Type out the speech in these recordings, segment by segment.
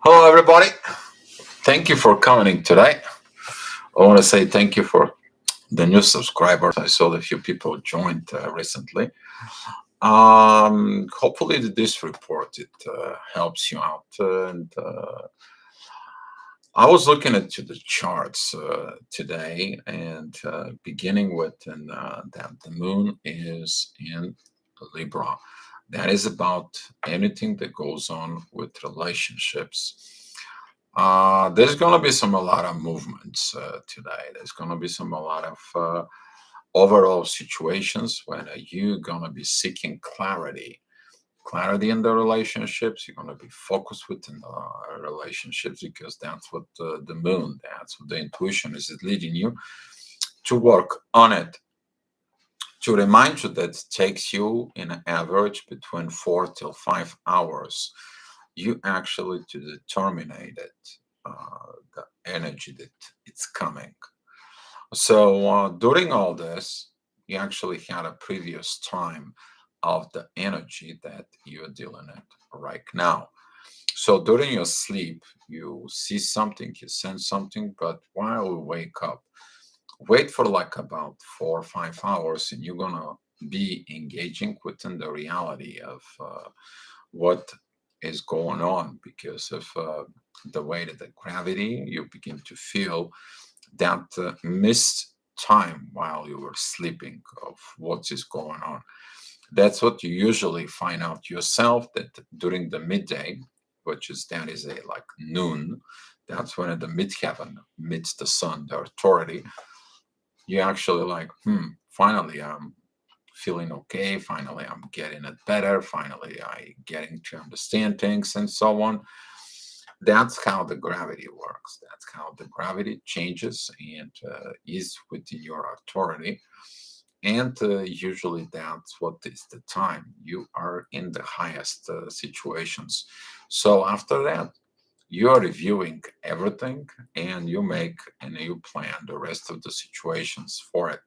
Hello, everybody. Thank you for coming today. I want to say thank you for the new subscribers. I saw that a few people joined recently. Hopefully, this report helps you out. And I was looking at the charts today, and beginning with that the moon is in Libra. That is about anything that goes on with relationships. There's gonna be a lot of movements today. There's gonna be a lot of overall situations when you're gonna be seeking clarity in the relationships. You're gonna be focused within the relationships because that's what the moon, that's what the intuition is leading you to work on it. To remind you that it takes you in an average between 4 till 5 hours you actually to determine it, the energy that it's coming. So during all this, you actually had a previous time of the energy that you're dealing it right now. So during your sleep, you see something, you sense something, but while you wake up, wait for like about 4 or 5 hours, and you're gonna be engaging within the reality of what is going on because of the way that the gravity you begin to feel that missed time while you were sleeping of what is going on. That's what you usually find out yourself that during the midday, which is that is a like noon, that's when the midheaven meets the sun, the authority. You actually like, finally I'm feeling okay. Finally, I'm getting it better. Finally, I getting to understand things and so on. That's how the gravity works. That's how the gravity changes and is within your authority. And usually, that's what is the time you are in the highest situations. So after that, you are reviewing everything and you make a new plan, the rest of the situations for it.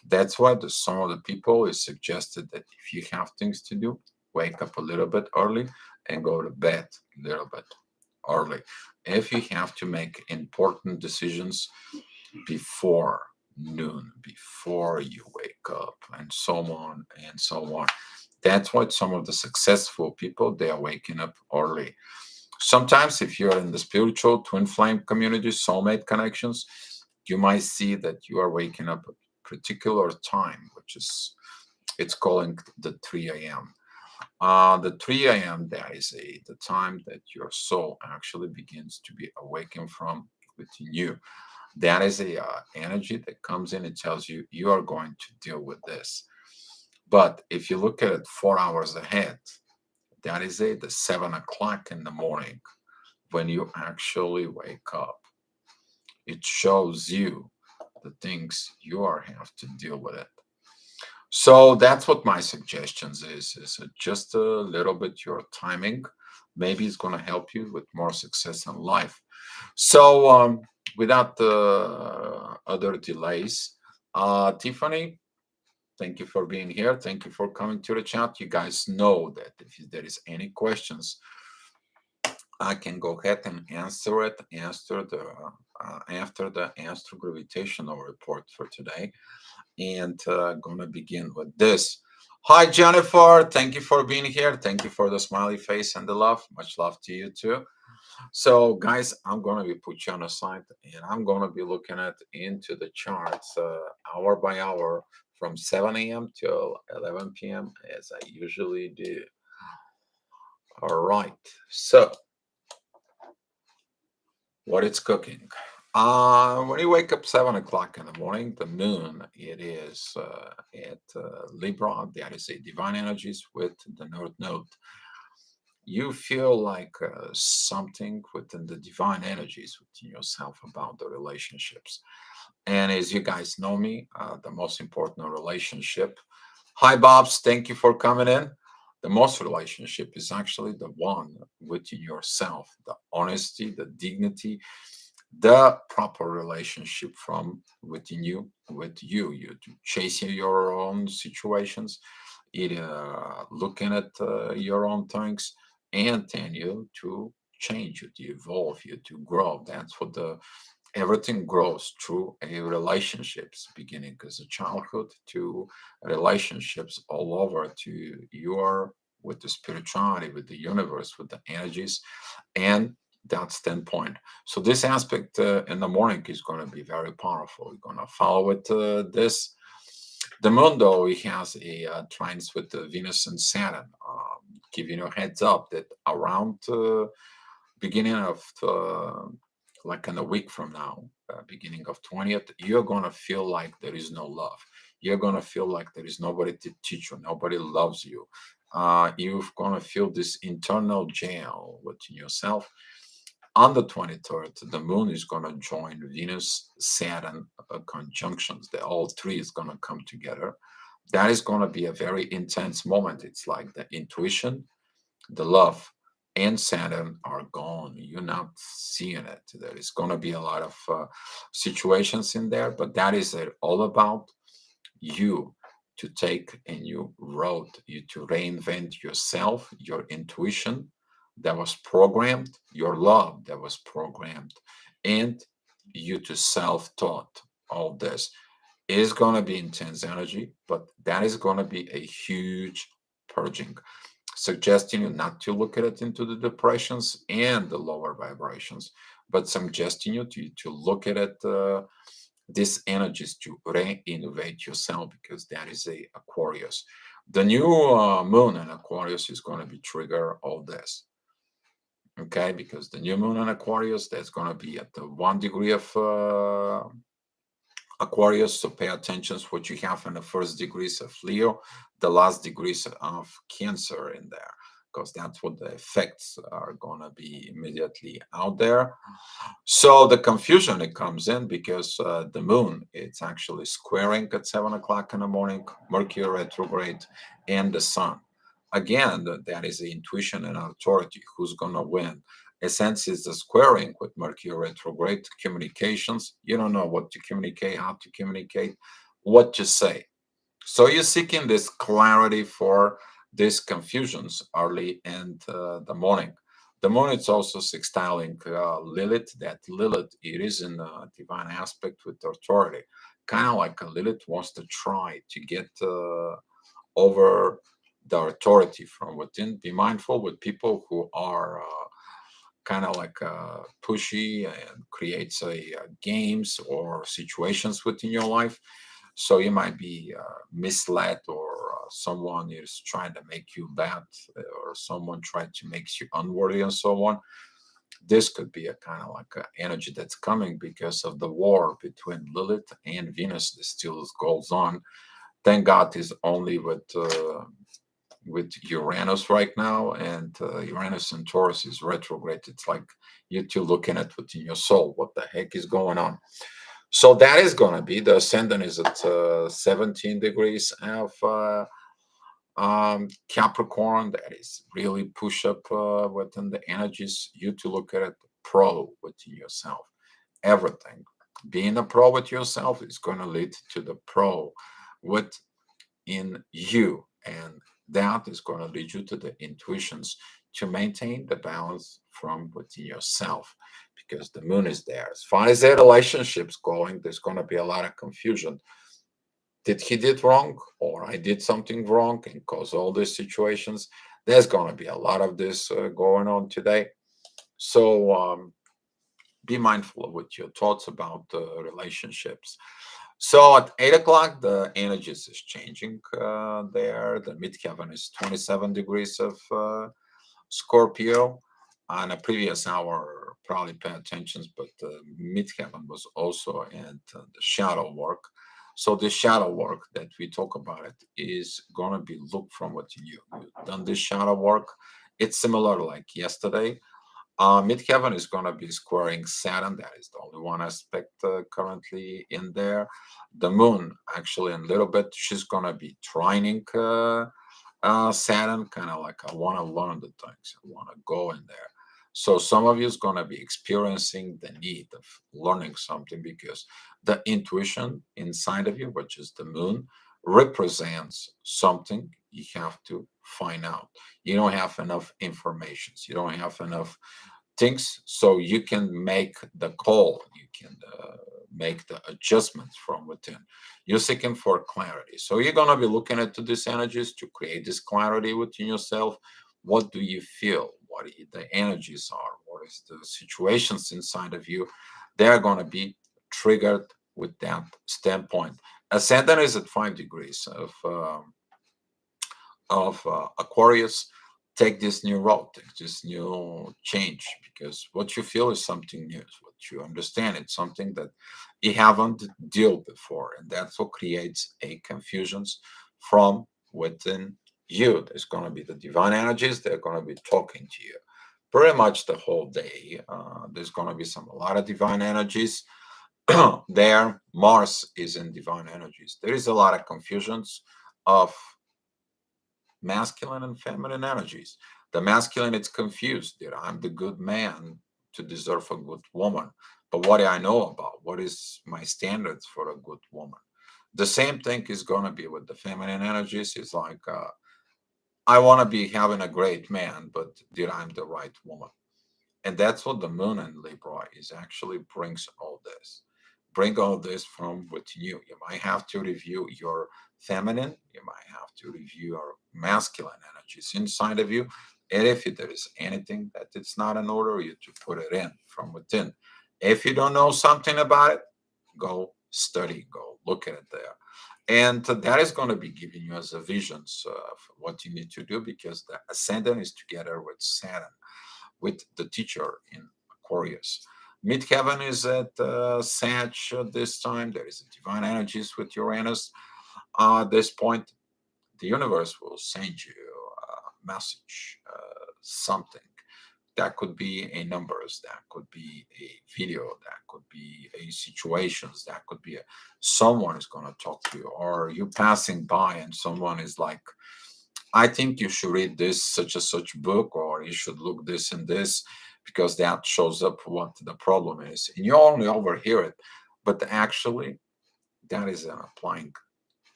That's why some of the people is suggested that if you have things to do, wake up a little bit early and go to bed a little bit early. If you have to make important decisions before noon, before you wake up, and so on and so on. That's why some of the successful people they are waking up early. Sometimes, if you're in the spiritual twin flame community, soulmate connections, you might see that you are waking up at a particular time, which is it's calling the 3 a.m. The 3 a.m. that is the time that your soul actually begins to be awakened from within you. That is a energy that comes in and tells you you are going to deal with this. But if you look at it 4 hours ahead, that is the 7 o'clock in the morning when you actually wake up. It shows you the things you are have to deal with it. So that's what my suggestions is just a little bit your timing. Maybe it's going to help you with more success in life. So without other delays, Tiffany, thank you for being here. Thank you for coming to the chat. You guys know that if there is any questions, I can go ahead and answer it after the astro gravitational report for today. And gonna begin with this. Hi, Jennifer. Thank you for being here. Thank you for the smiley face and the love. Much love to you too. So, guys, I'm gonna be put you on a side, and I'm gonna be looking at into the charts hour by hour from 7 a.m. till 11 p.m. as I usually do. All right. So, what it's cooking? When you wake up 7 o'clock in the morning, the moon it is at Libra. That is a divine energies with the North Node. You feel like something within the divine energies within yourself about the relationships. And as you guys know me, the most important relationship. Hi, Bobs. Thank you for coming in. The most relationship is actually the one within yourself, the honesty, the dignity, the proper relationship from within you with you chasing your own situations, it looking at your own things, and then you to change, you to evolve, you to grow. That's what the everything grows through a relationships, beginning as a childhood to relationships all over to your with the spirituality, with the universe, with the energies, and that standpoint. So this aspect in the morning is going to be very powerful. We're going to follow it. This the moon, though, it has a trines with Venus and Saturn, giving you a heads up that around beginning of like in a week from now, beginning of 20th, you're gonna feel like there is no love. You're gonna feel like there is nobody to teach you, nobody loves you. You're gonna feel this internal jail within yourself. On the 23rd, the moon is gonna join Venus, Saturn conjunctions. The all three is gonna come together. That is gonna be a very intense moment. It's like the intuition, the love and Saturn are gone. You're not seeing it. There is going to be a lot of situations in there, but that is it all about you to take a new road, you to reinvent yourself, your intuition that was programmed, your love that was programmed, and you to self-taught. All this is going to be intense energy, but that is going to be a huge purging, suggesting you not to look at it into the depressions and the lower vibrations, but suggesting you to look at it, these energies to re-innovate yourself, because that is a Aquarius. The new moon in Aquarius is going to be trigger all this. Okay, because the new moon in Aquarius, that's going to be at the 1 degree of Aquarius, so pay attention to what you have in the first degrees of Leo, the last degrees of Cancer in there, because that's what the effects are going to be immediately out there. So the confusion it comes in because the moon, it's actually squaring at 7 o'clock in the morning, Mercury retrograde, and the sun. Again, that is the intuition and authority. Who's going to win? A sense is the squaring with Mercury retrograde communications. You don't know what to communicate, how to communicate, what to say. So you're seeking this clarity for these confusions early in the morning. The moon is also sextiling Lilith. That Lilith, it is in a divine aspect with authority. Kind of like a Lilith wants to try to get over the authority from within. Be mindful with people who are kind of like pushy and creates games or situations within your life. So you might be misled, or someone is trying to make you bad, or someone tried to make you unworthy, and so on. This could be a kind of like a energy that's coming because of the war between Lilith and Venus that still goes on. Thank God is only with Uranus right now, and Uranus and Taurus is retrograde. It's like you two looking at within your soul. What the heck is going on? So that is going to be the ascendant is at 17 degrees of Capricorn. That is really push up within the energies. You to look at it pro within yourself. Everything. Being a pro with yourself is going to lead to the pro within you. And that is going to lead you to the intuitions to maintain the balance from within yourself, because the moon is there. As far as their relationships going, there's going to be a lot of confusion. Did he did wrong, or I did something wrong and cause all these situations? There's going to be a lot of this going on today. So be mindful of what your thoughts about relationships. So at 8 o'clock, the energies is changing there. The midheaven is 27 degrees of Scorpio. On a previous hour, probably pay attention, but midheaven was also in the shadow work. So the shadow work that we talk about it is going to be looked from what you've done this shadow work. It's similar like yesterday. Midheaven is going to be squaring Saturn. That is the only one aspect currently in there. The moon, actually, in a little bit, she's going to be trining Saturn, kind of like I want to learn the things, I want to go in there. So some of you is going to be experiencing the need of learning something, because the intuition inside of you, which is the moon, represents something you have to find out. You don't have enough information. You don't have enough things so you can make the call, you can make the adjustments from within. You're seeking for clarity, so you're going to be looking into these energies to create this clarity within yourself. What do you feel? What the energies are? What is the situations inside of you? They're going to be triggered with that standpoint. Ascendant is at 5 degrees of Aquarius. Take this new route, take this new change, because what you feel is something new. What you understand, it's something that you haven't dealt before, and that's what creates a confusions from within you. There's going to be the divine energies. They're going to be talking to you pretty much the whole day. There's going to be a lot of divine energies there. Mars is in divine energies. There is a lot of confusions of masculine and feminine energies. The masculine is confused that I'm the good man to deserve a good woman. But what do I know about? What is my standards for a good woman? The same thing is going to be with the feminine energies. It's like, I want to be having a great man, but did I'm the right woman? And that's what the moon in Libra is actually brings all this. Bring all this from within you. You might have to review your feminine, you might have to review your masculine energies inside of you. And if there is anything that it's not in order, you to put it in from within. If you don't know something about it, go study, go look at it there. And that is going to be giving you as a visions of what you need to do, because the ascendant is together with Saturn, with the teacher in Aquarius. Midheaven is at Sag this time. There is divine energies with Uranus. At this point, the universe will send you a message, something. That could be a numbers, that could be a video, that could be a situations, that could be someone is going to talk to you, or you passing by and someone is like, I think you should read this such a such book, or you should look this and this, because that shows up what the problem is. And you only overhear it, but actually that is applying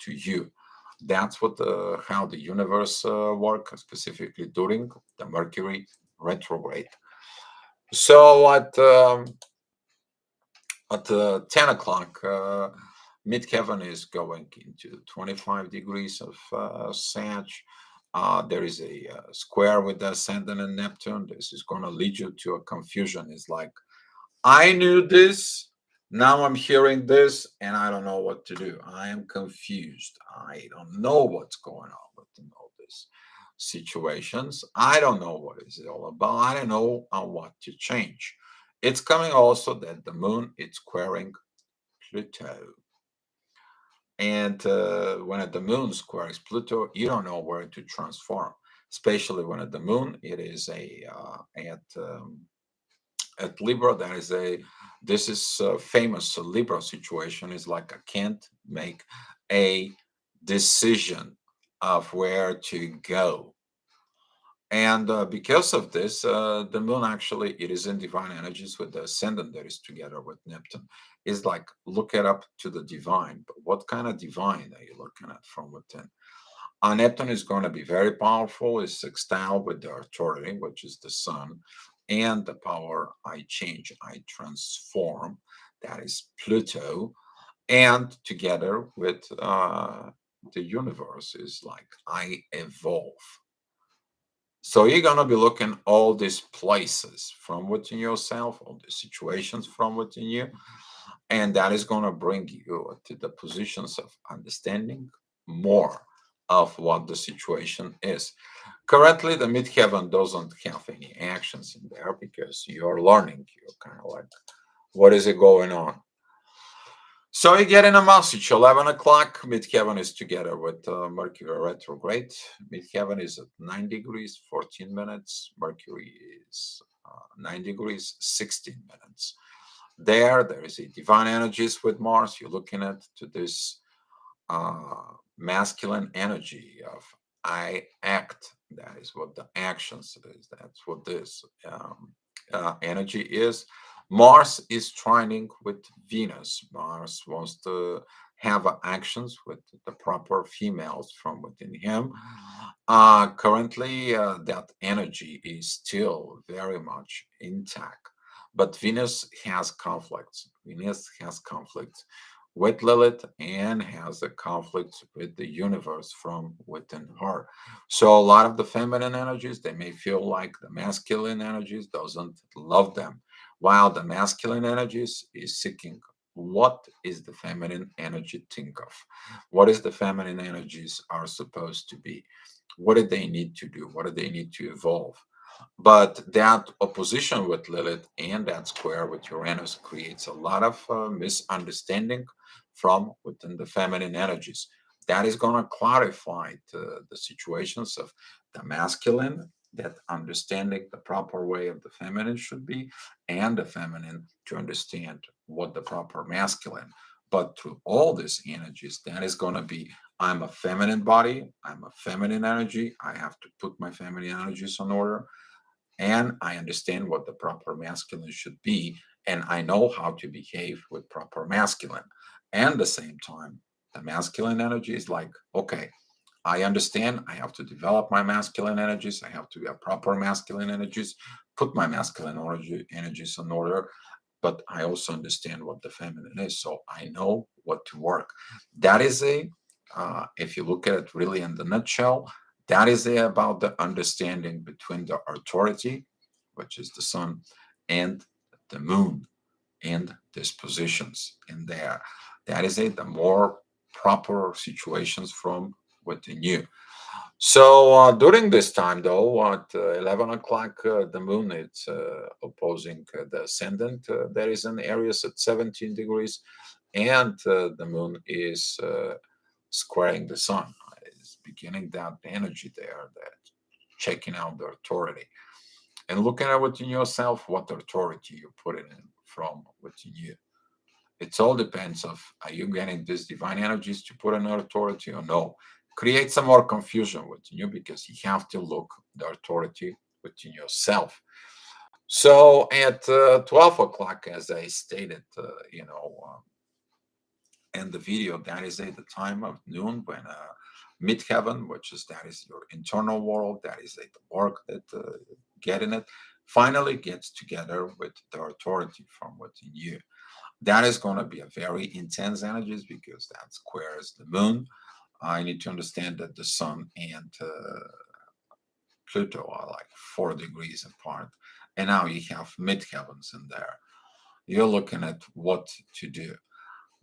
to you. That's what the how the universe works, specifically during the Mercury retrograde. So at 10 o'clock, midheaven is going into 25 degrees of Sag. There is a square with the ascendant and Neptune. This is going to lead you to a confusion. It's like, I knew this, now I'm hearing this, and I don't know what to do. I am confused. I don't know what's going on with all these situations. I don't know what is it all about. I don't know what to change. It's coming also that the moon is squaring Pluto. And when at the moon squares Pluto, you don't know where to transform, especially when at the moon it is at Libra. That is this is a famous Libra situation. Is like I can't make a decision of where to go. And because of this, the moon actually it is in divine energies with the ascendant that is together with Neptune. Is like look it up to the divine. But what kind of divine are you looking at from within? Neptune is going to be very powerful. It's sextile with the authority, which is the sun, and the power I change, I transform. That is Pluto, and together with the universe is like I evolve. So you're gonna be looking all these places from within yourself, all the situations from within you, and that is gonna bring you to the positions of understanding more of what the situation is. Currently, the midheaven doesn't have any actions in there because you're learning. You're kind of like, what is it going on? So you get in a message, 11 o'clock, midheaven is together with Mercury retrograde. Midheaven is at 9 degrees, 14 minutes. Mercury is 9 degrees, 16 minutes. There is a divine energies with Mars. You're looking at to this masculine energy of I act. That is what the actions is. That's what this energy is. Mars is trining with Venus. Mars wants to have actions with the proper females from within him. Currently, that energy is still very much intact. But Venus has conflicts. Venus has conflicts with Lilith and has a conflict with the universe from within her. So a lot of the feminine energies, they may feel like the masculine energies doesn't love them, while the masculine energies is seeking what is the feminine energy think of, what is the feminine energies are supposed to be, what do they need to do, what do they need to evolve. But that opposition with Lilith and that square with Uranus creates a lot of misunderstanding from within the feminine energies. That is going to clarify the situations of the masculine, that understanding the proper way of the feminine should be, and the feminine to understand what the proper masculine. But through all these energies, that is going to be I'm a feminine body, I'm a feminine energy, I have to put my feminine energies in order, and I understand what the proper masculine should be, and I know how to behave with proper masculine. And at the same time, the masculine energy is like, okay, I understand I have to develop my masculine energies, I have to have proper masculine energies, put my masculine energies in order, but I also understand what the feminine is, so I know what to work. That is if you look at it really in the nutshell, that is about the understanding between the authority, which is the sun, and the moon, and dispositions in there. That is the more proper situations from within you. So during this time, though, at 11 o'clock, the moon is opposing the ascendant. There is an Aries at 17 degrees, and the moon is squaring the sun. It's beginning that energy there, that checking out the authority and looking at within yourself what authority you put in from within you. It all depends of are you getting these divine energies to put an authority or no. Create some more confusion within you because you have to look the authority within yourself. So at 12 o'clock, as I stated, in the video, that is at the time of noon when midheaven, which is that is your internal world, that is the work that getting it, finally gets together with the authority from within you. That is going to be a very intense energies because that squares the moon. I need to understand that the sun and Pluto are like 4 degrees apart. And now you have midheavens in there. You're looking at what to do.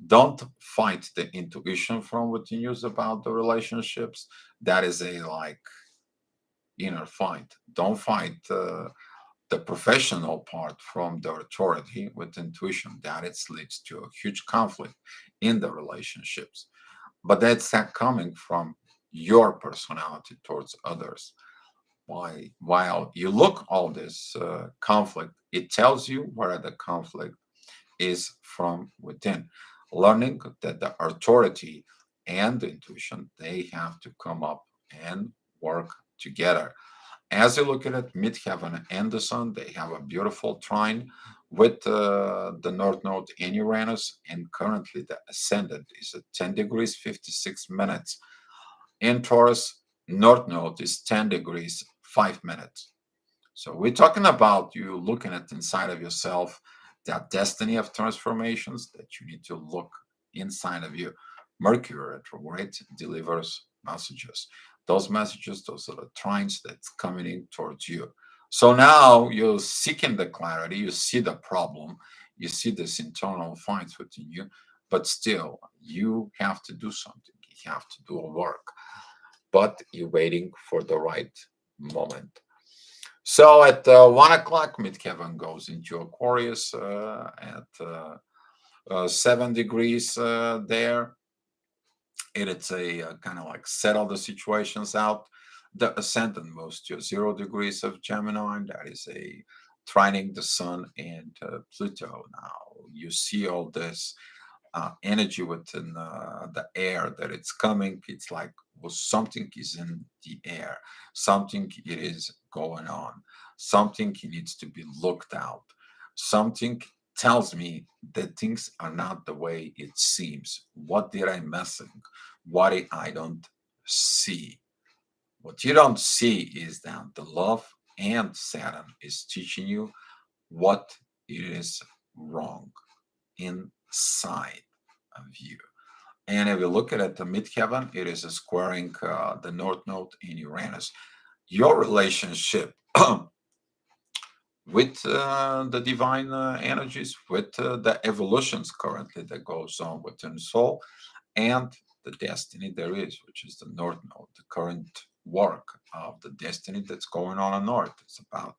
Don't fight the intuition from what you use about the relationships. That is a like inner fight. Don't fight the professional part from the authority with intuition. That it leads to a huge conflict in the relationships. But that's not coming from your personality towards others. Why, while you look all this conflict, it tells you where the conflict is from within. Learning that the authority and the intuition, they have to come up and work together. As you look at it, midheaven and the sun, they have a beautiful trine with the north node in Uranus, and currently the ascendant is at 10 degrees 56 minutes. In Taurus, north node is 10 degrees 5 minutes. So we're talking about you looking at inside of yourself, that destiny of transformations that you need to look inside of you. Mercury retrograde delivers messages. Those messages, those are the trines that's coming in towards you. So now you're seeking the clarity, you see the problem, you see this internal fights within you, but still you have to do something. You have to do a work, but you're waiting for the right moment. So at 1 o'clock, midheaven goes into Aquarius at 7 degrees there. It's a kind of like settle the situations out. The ascendant moves to 0 degrees of Gemini. That is a trining the sun and Pluto. Now you see all this energy within the air that it's coming. It's like well, something is in the air, something it is going on, something needs to be looked out, something tells me that things are not the way it seems. What did I missing? What I don't see? What you don't see is that the love and Saturn is teaching you what it is wrong inside of you. And if you look at it, the midheaven, it is squaring the North Node in Uranus. Your relationship with the divine energies, with the evolutions currently that goes on within soul, and the destiny there is, which is the North Node, the current work of the destiny that's going on North. It's about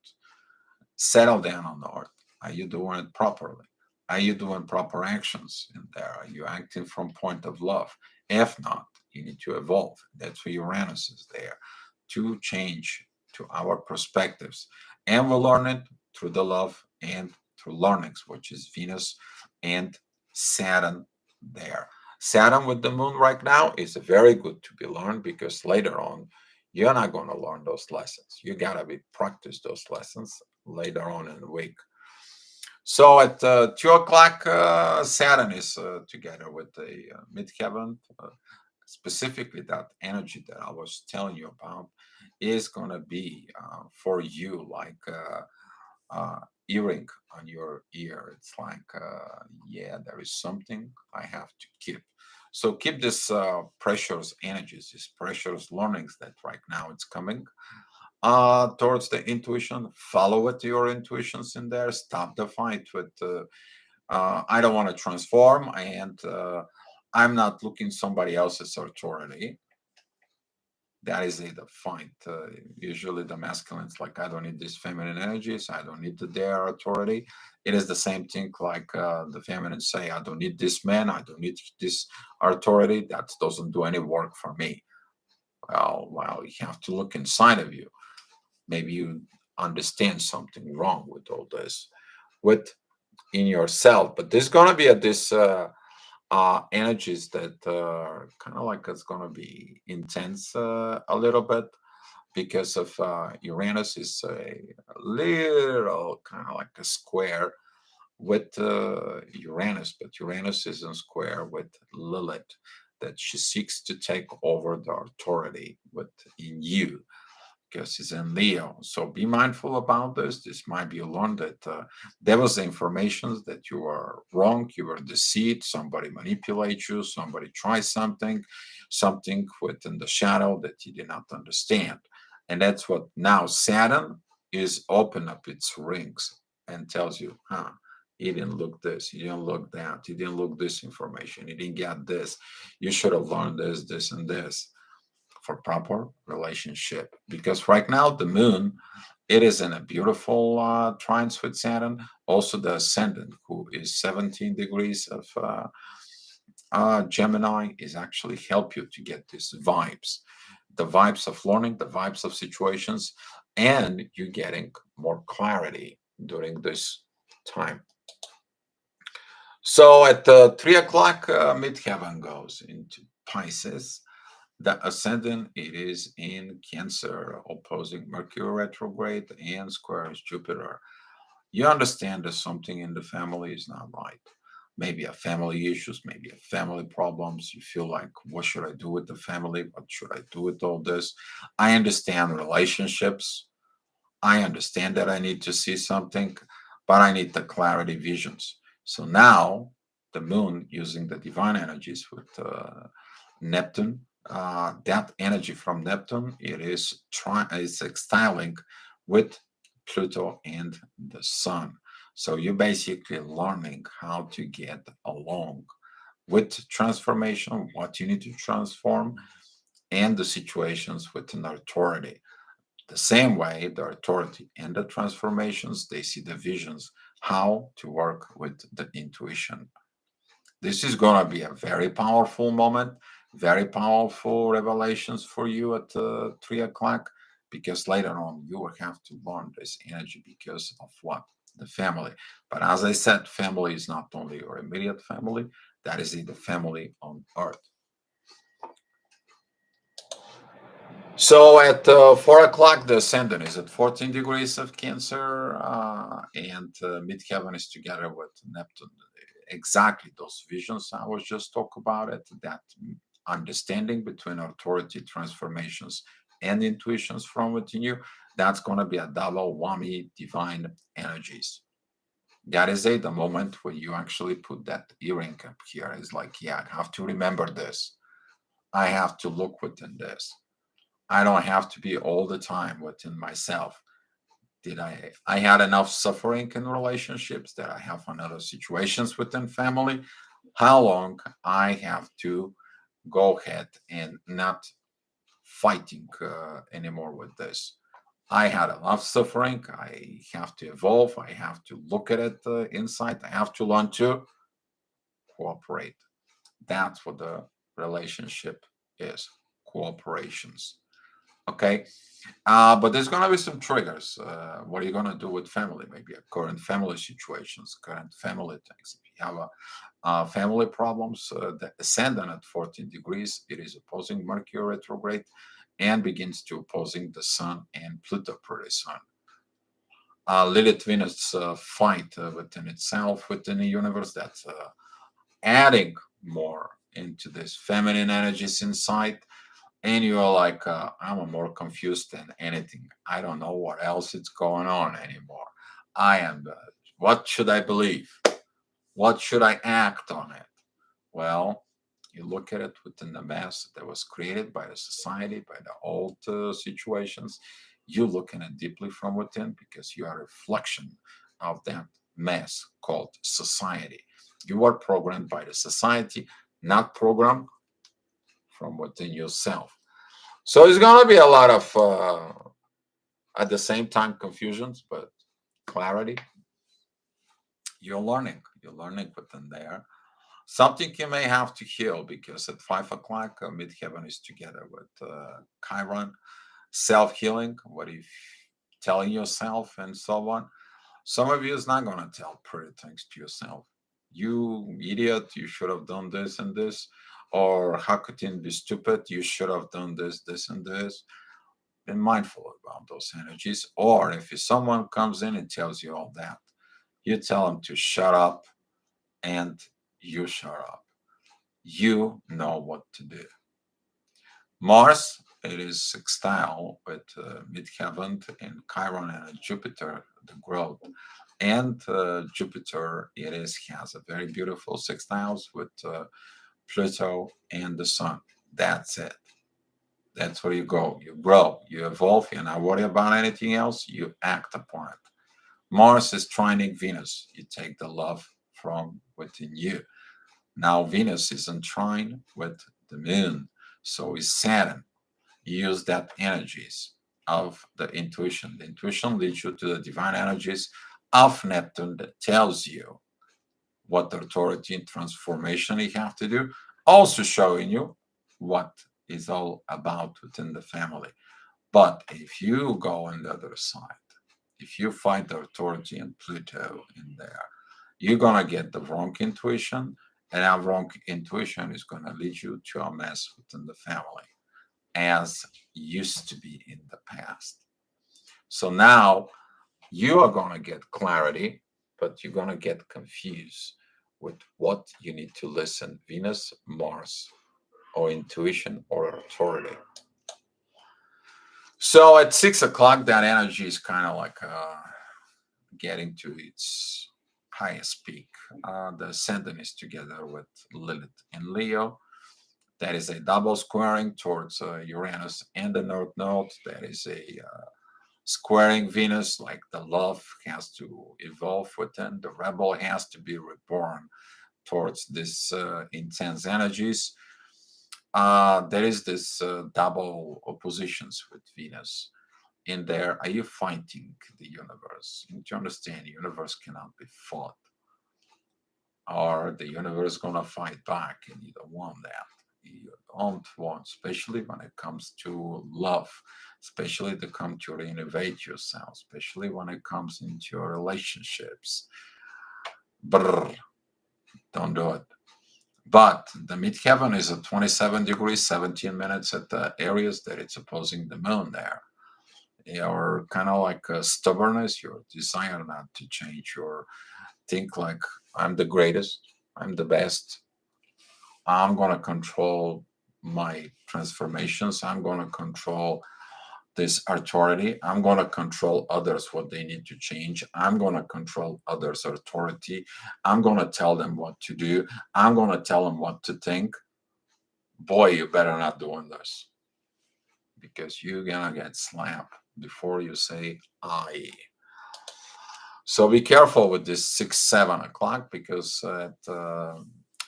settle down on the earth. Are you doing it properly? Are you doing proper actions in there? Are you acting from point of love? If not, you need to evolve. That's where Uranus is there to change to our perspectives. And we'll learn it through the love and through learnings, which is Venus and Saturn there. Saturn with the moon right now is very good to be learned because later on, you're not going to learn those lessons. You got to be practice those lessons later on in the week. So at 2 o'clock, Saturn is together with the midheaven. Specifically, that energy that I was telling you about is going to be for you like earring on your ear. It's like, yeah, there is something I have to keep. So keep this precious energies, these precious learnings that right now it's coming towards the intuition. Follow with your intuitions in there. Stop the fight with I don't want to transform, and I'm not looking somebody else's authority. That is the fight. Usually the masculines like, I don't need these feminine energies. I don't need their authority. It is the same thing like the feminines say, I don't need this man. I don't need this authority. That doesn't do any work for me. Well, you have to look inside of you. Maybe you understand something wrong with all this with in yourself, but there's going to be this energies that kind of like it's going to be intense a little bit because of Uranus is a little kind of like a square with Uranus, but Uranus is in square with Lilith, that she seeks to take over the authority within you because it's in Leo. So be mindful about this. This might be a learn that there was information that you are wrong, you were deceived, somebody manipulate you, somebody try something, something within the shadow that you did not understand. And that's what now Saturn is open up its rings and tells you, huh, you didn't look this, you didn't look that, you didn't look this information, you didn't get this, you should have learned this, and this for proper relationship. Because right now the moon, it is in a beautiful trine with Saturn. Also the ascendant, who is 17 degrees of Gemini, is actually help you to get these vibes, the vibes of learning, the vibes of situations, and you getting more clarity during this time. So at 3 o'clock, midheaven goes into Pisces. The ascendant, it is in Cancer, opposing Mercury retrograde and squares Jupiter. You understand that something in the family is not right. Maybe a family issues, maybe a family problems. You feel like, what should I do with the family? What should I do with all this? I understand relationships. I understand that I need to see something, but I need the clarity visions. So now the moon using the divine energies with Neptune, that energy from Neptune, it is is sextiling with Pluto and the Sun. So you're basically learning how to get along with transformation, what you need to transform, and the situations with an authority. The same way, the authority and the transformations, they see the visions, how to work with the intuition. This is going to be a very powerful moment, very powerful revelations for you at 3 o'clock, because later on you will have to learn this energy because of what? The family. But as I said, family is not only your immediate family, that is the family on earth. So at 4 o'clock, the ascendant is at 14 degrees of Cancer, and midheaven is together with Neptune. Exactly those visions I was just talking about it, that understanding between authority transformations and intuitions from within you, that's going to be a double whammy divine energies. That is it, the moment where you actually put that earring up here. It's like, yeah, I have to remember this. I have to look within this. I don't have to be all the time within myself. Did I had enough suffering in relationships that I have in other situations within family? How long I have to go ahead and not fighting anymore with this? I had enough suffering. I have to evolve. I have to look at it inside. I have to learn to cooperate. That's what the relationship is, cooperations. Okay. But there's going to be some triggers. What are you going to do with family? Maybe a current family situations, current family things. If you have a family problems, the ascendant at 14 degrees, it is opposing Mercury retrograde and begins to opposing the Sun and Pluto pretty soon. Lilith Venus fight within itself, within the universe, that's adding more into this feminine energies inside, and you're like, I'm more confused than anything. I don't know what else is going on anymore. I am, what should I believe? What should I act on it? Well, you look at it within the mess that was created by the society, by the old situations. You looking at deeply from within because you are a reflection of that mess called society. You are programmed by the society, not programmed from within yourself. So it's going to be a lot of, at the same time, confusions, but clarity. You're learning within there. Something you may have to heal because at 5 o'clock, midheaven is together with Chiron, self healing. What if telling yourself and so on? Some of you is not going to tell pretty things to yourself. You idiot, you should have done this and this. Or how could you be stupid? You should have done this, this, and this. Be mindful about those energies. Or if someone comes in and tells you all that, you tell them to shut up and you shut up. You know what to do. Mars, it is sextile with midheaven and Chiron and Jupiter, the growth. And Jupiter, it is has a very beautiful sextiles with Pluto and the Sun. That's it. That's where you go. You grow, you evolve. You're not worried about anything else. You act upon it. Mars is trining Venus. You take the love from within you. Now Venus is in trine with the moon. So is Saturn. You use that energies of the intuition. The intuition leads you to the divine energies of Neptune that tells you what authority and transformation you have to do, also showing you what is all about within the family. But if you go on the other side, if you find the authority and Pluto in there, you're gonna get the wrong intuition, and that wrong intuition is gonna lead you to a mess within the family, as used to be in the past. So now you are gonna get clarity, but you're gonna get confused with what you need to listen, Venus, Mars, or intuition or authority. So at 6 o'clock, that energy is kind of like getting to its highest peak. The ascendant is together with Lilith and Leo. That is a double squaring towards Uranus and the North Node. That is a squaring Venus, like the love has to evolve within, the rebel has to be reborn towards this intense energies. There is this double oppositions with Venus in there. Are you fighting the universe? You need to understand the universe cannot be fought, or the universe is gonna fight back, and you don't want that. You don't want, especially when it comes to love, especially to come to renovate yourself, especially when it comes into your relationships. Brr, don't do it. But the midheaven is at 27 degrees, 17 minutes at the areas that it's opposing the moon there. Your kind of like stubbornness, your desire not to change, your think like I'm the greatest, I'm the best, I'm going to control my transformations, I'm going to control this authority, I'm going to control others what they need to change, I'm going to control others authority, I'm going to tell them what to do, I'm going to tell them what to think. Boy, you better not doing this, because you're gonna get slapped before you say I. So be careful with this 6, 7 o'clock, because at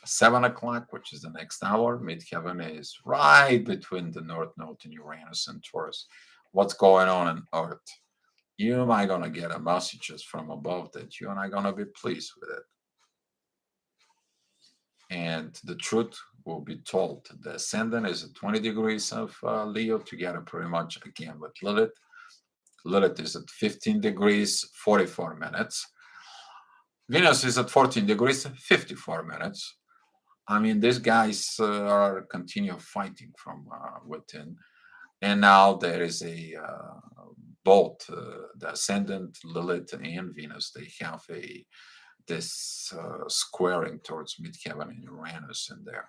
7 o'clock, which is the next hour, midheaven is right between the North Node and Uranus and Taurus. What's going on in Earth? You might gonna get a messages from above that you and I gonna be pleased with it, and the truth will be told. The ascendant is at 20 degrees of Leo, together pretty much again with Lilith. Lilith is at 15 degrees, 44 minutes. Venus is at 14 degrees, 54 minutes. I mean, these guys are continue fighting from within. And now there is a both the ascendant, Lilith, and Venus. They have a this squaring towards midheaven and Uranus in there.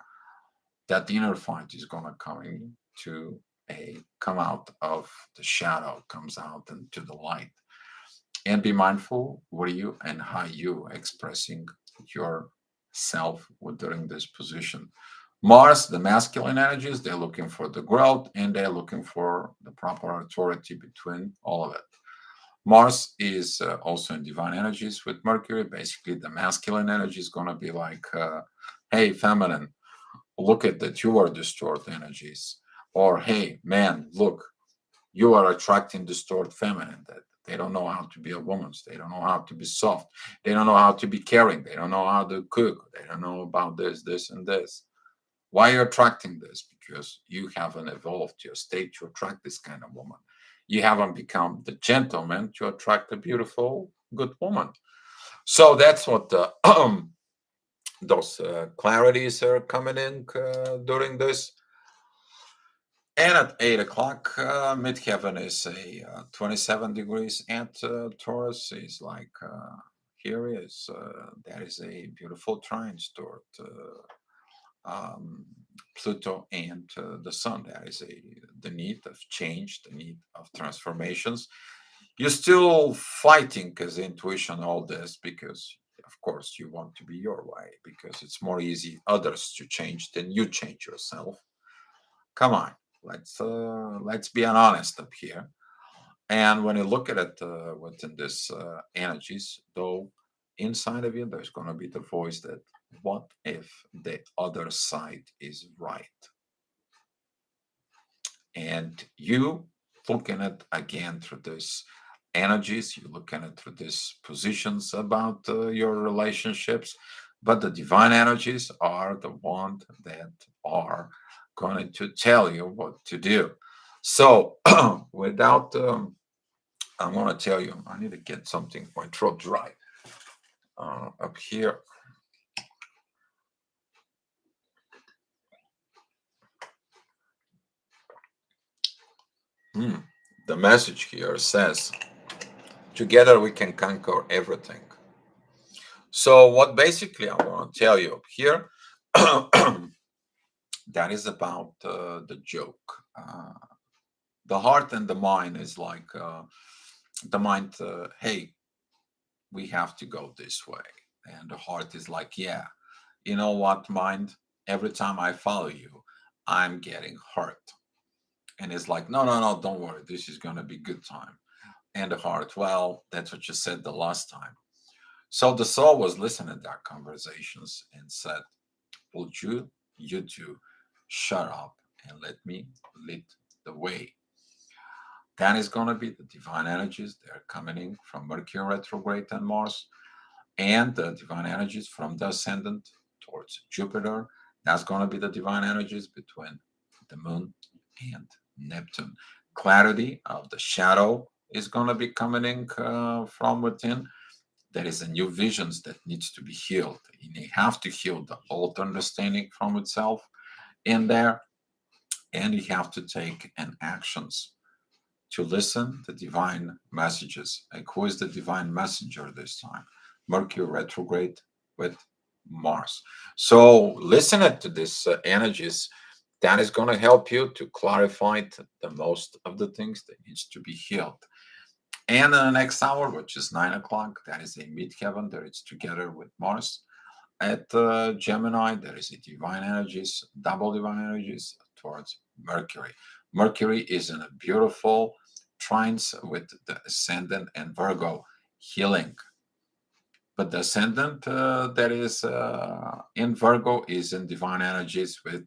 That inner fight is gonna coming to a come out of the shadow, comes out into the light. And be mindful where you and how you expressing yourself during this position. Mars, the masculine energies, they're looking for the growth and they're looking for the proper authority between all of it. Mars is also in divine energies with Mercury. Basically, the masculine energy is going to be like, hey, feminine, look at that, you are distorted energies. Or, hey, man, look, you are attracting distorted feminine. That they don't know how to be a woman. They don't know how to be soft. They don't know how to be caring. They don't know how to cook. They don't know about this, this, and this. Why are you attracting this? Because you haven't evolved to a state to attract this kind of woman. You haven't become the gentleman to attract a beautiful, good woman. So that's what the, those clarities are coming in during this. And at 8 o'clock, midheaven is a 27 degrees, and Taurus is like here is that is a beautiful trine toward Pluto and the Sun. That is the need of change, the need of transformations. You're still fighting because intuition, all this, because of course you want to be your way, because it's more easy others to change than you change yourself. Come on, let's be honest up here. And when you look at it within this energies, though, inside of you, there's going to be the voice that, what if the other side is right? And you looking at again through this energies, you looking at through these positions about your relationships, but the divine energies are the ones that are going to tell you what to do. So without I want to tell you, I need to get something, my throat dry up here. The message here says, together we can conquer everything. So what basically I want to tell you up here, that is about the joke. The heart and the mind is like the mind, hey, we have to go this way. And the heart is like, yeah, you know what, mind? Every time I follow you, I'm getting hurt. And it's like, no, no, no, don't worry. This is going to be good time. And the heart, well, that's what you said the last time. So the soul was listening to our conversations and said, would you two, shut up and let me lead the way? That is going to be the divine energies. They're coming in from Mercury retrograde and Mars, and the divine energies from the ascendant towards Jupiter. That's going to be the divine energies between the moon and Neptune. Clarity of the shadow is going to be coming in from within. There is a new visions that needs to be healed. You have to heal the old understanding from itself in there, and you have to take an actions to listen the divine messages. Like who is the divine messenger this time? Mercury retrograde with Mars. So listen to these energies. That is going to help you to clarify the most of the things that needs to be healed. And in the next hour, which is 9 o'clock, that is a midheaven that is together with Mars. At Gemini, there is a divine energies, double divine energies towards Mercury. Mercury is in a beautiful trines with the ascendant and Virgo, healing. But the ascendant that is in Virgo is in divine energies with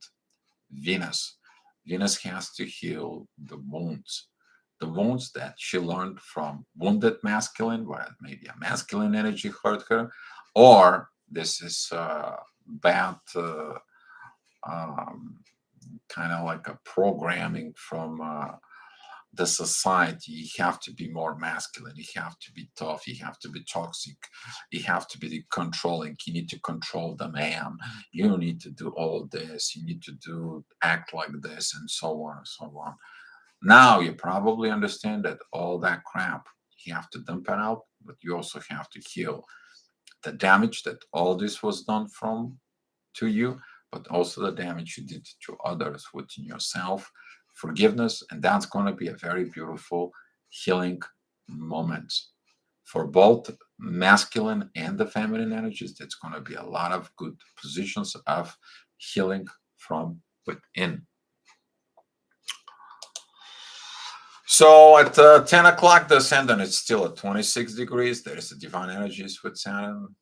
Venus. Venus has to heal the wounds that she learned from wounded masculine, where maybe a masculine energy hurt her, or this is bad um, kind of like a programming from the society. You have to be more masculine, you have to be tough, you have to be toxic, you have to be controlling, you need to control the man, you need to do all this, you need to do act like this, and so on and so on. Now you probably understand that all that crap, you have to dump it out, but you also have to heal the damage that all this was done from to you, but also the damage you did to others within yourself. Forgiveness, and that's going to be a very beautiful healing moment for both masculine and the feminine energies. That's going to be a lot of good positions of healing from within. So at 10 o'clock, the ascendant is still at 26 degrees. There is the divine energies with Saturn.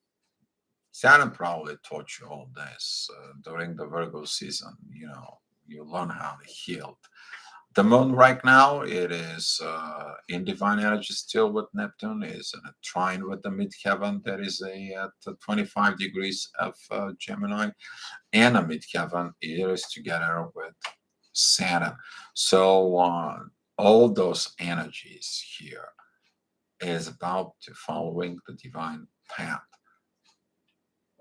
Saturn probably taught you all this during the Virgo season. You know, you learn how to heal. The moon right now, it is in divine energy still with Neptune, is in a trine with the midheaven. That is at 25 degrees of Gemini, and a midheaven. It is together with Saturn. So all those energies here is about to following the divine path.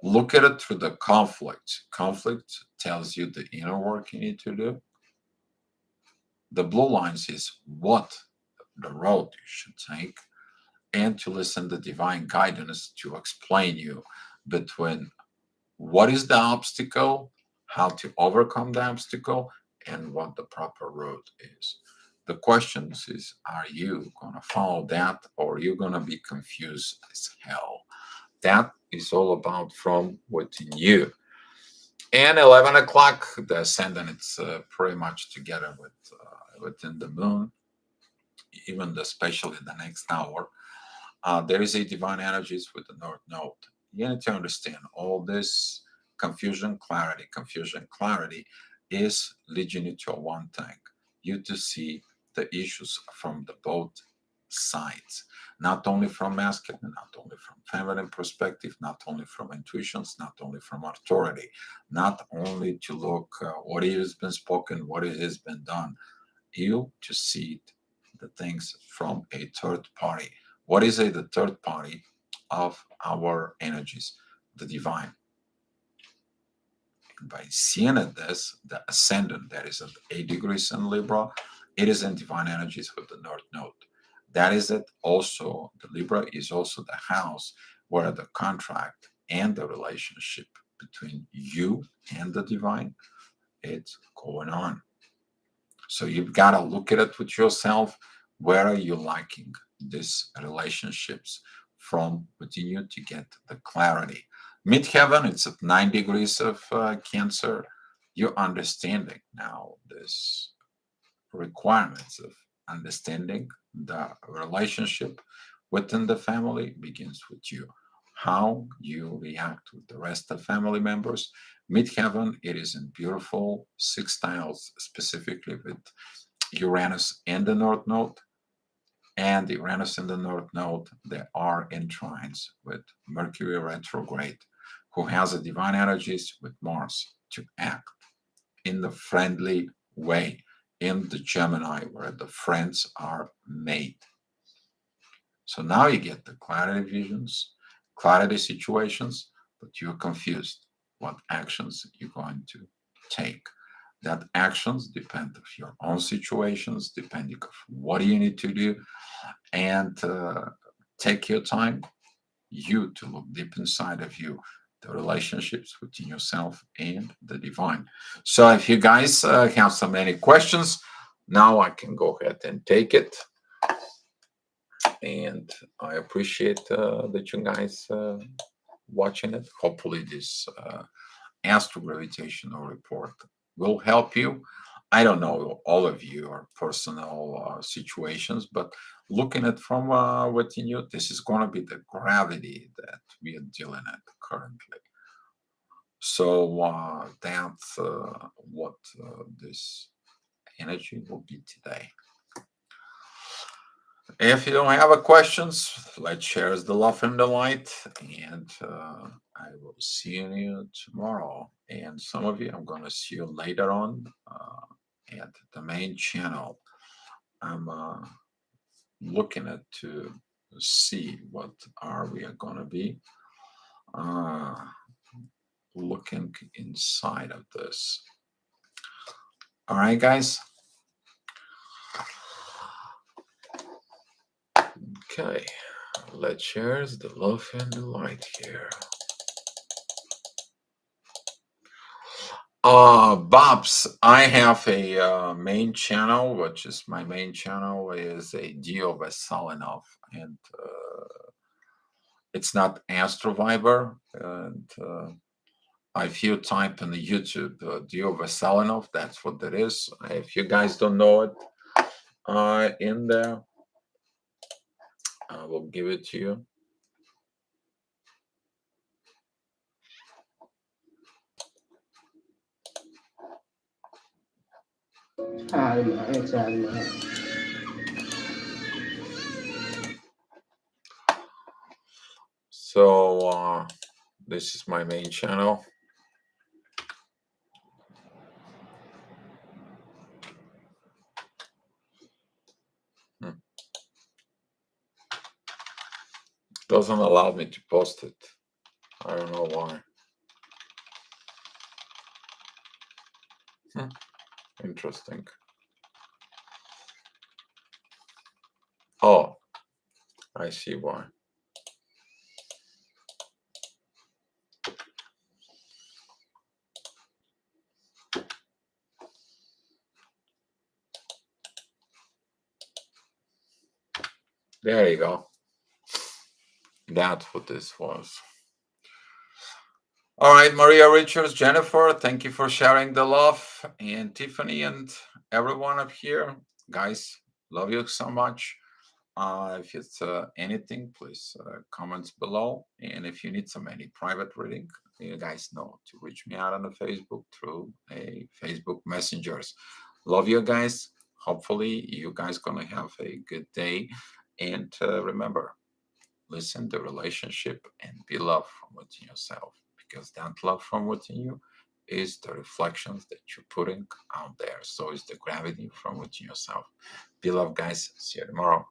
Look at it through the conflict. Conflict tells you the inner work you need to do. The blue lines is what the road you should take, and to listen to divine guidance to explain you between what is the obstacle, how to overcome the obstacle, and what the proper road is. The question is, are you going to follow that, or are you going to be confused as hell? That is all about from within you. And 11 o'clock, the ascendant, it's pretty much together with within the moon, even especially the next hour. There is a divine energies with the North Node. You need to understand all this confusion, clarity is leading you to one thing, you to see the issues from the both sides, not only from masculine, not only from feminine perspective, not only from intuitions, not only from authority, not only to look what has been spoken, what has been done, you to see the things from a third party. What is the third party of our energies? The divine. By seeing it this, the ascendant that is at 8 degrees in Libra, it is in divine energies with the North Node. That is it. Also, the Libra is also the house where the contract and the relationship between you and the divine, it's going on. So you've got to look at it with yourself. Where are you liking these relationships from within you to get the clarity? Midheaven, it's at 9 degrees of Cancer. You're understanding now this requirements of understanding the relationship within the family begins with you. How you react with the rest of family members. Midheaven, it is in beautiful sextiles, specifically with Uranus and the North Node. And the Uranus and the North Node, they are in trines with Mercury retrograde, who has a divine energies with Mars to act in the friendly way in the Gemini, where the friends are made. So now you get the clarity visions. clarity situations, but you're confused what actions you're going to take. That actions depend of your own situations, depending of what you need to do, and take your time, you to look deep inside of you, the relationships within yourself and the divine. So if you guys have so many questions, now I can go ahead and take it. And I appreciate that you guys watching it. Hopefully this astro-gravitational report will help you. I don't know all of your personal situations, but looking at from within you, this is going to be the gravity that we are dealing at currently. So that's what this energy will be today. If you don't have a questions, let's share the love and the light, and I will see you tomorrow. And some of you, I'm going to see you later on at the main channel. I'm looking at to see what are we are going to be looking inside of this. All right, guys. Okay, let's share the love and the light here. Bobs, I have a main channel, which is my main channel is a Dio Veselinov, and it's not Astroviber. And if you type in the YouTube Dio Veselinov, that's what it is. If you guys don't know it, in there, I will give it to you. So this is my main channel. Doesn't allow me to post it. I don't know why. Interesting. Oh, I see why. There you go. That's what this was. All right, Maria Richards, Jennifer, thank you for sharing the love. And Tiffany and everyone up here. Guys, love you so much. If it's anything, please comments below. And if you need any private reading, you guys know to reach me out on the Facebook through a Facebook messengers. Love you guys. Hopefully you guys gonna have a good day. And remember, listen to relationship and be love from within yourself, because that love from within you is the reflections that you're putting out there. So is the gravity from within yourself. Be love, guys. See you tomorrow.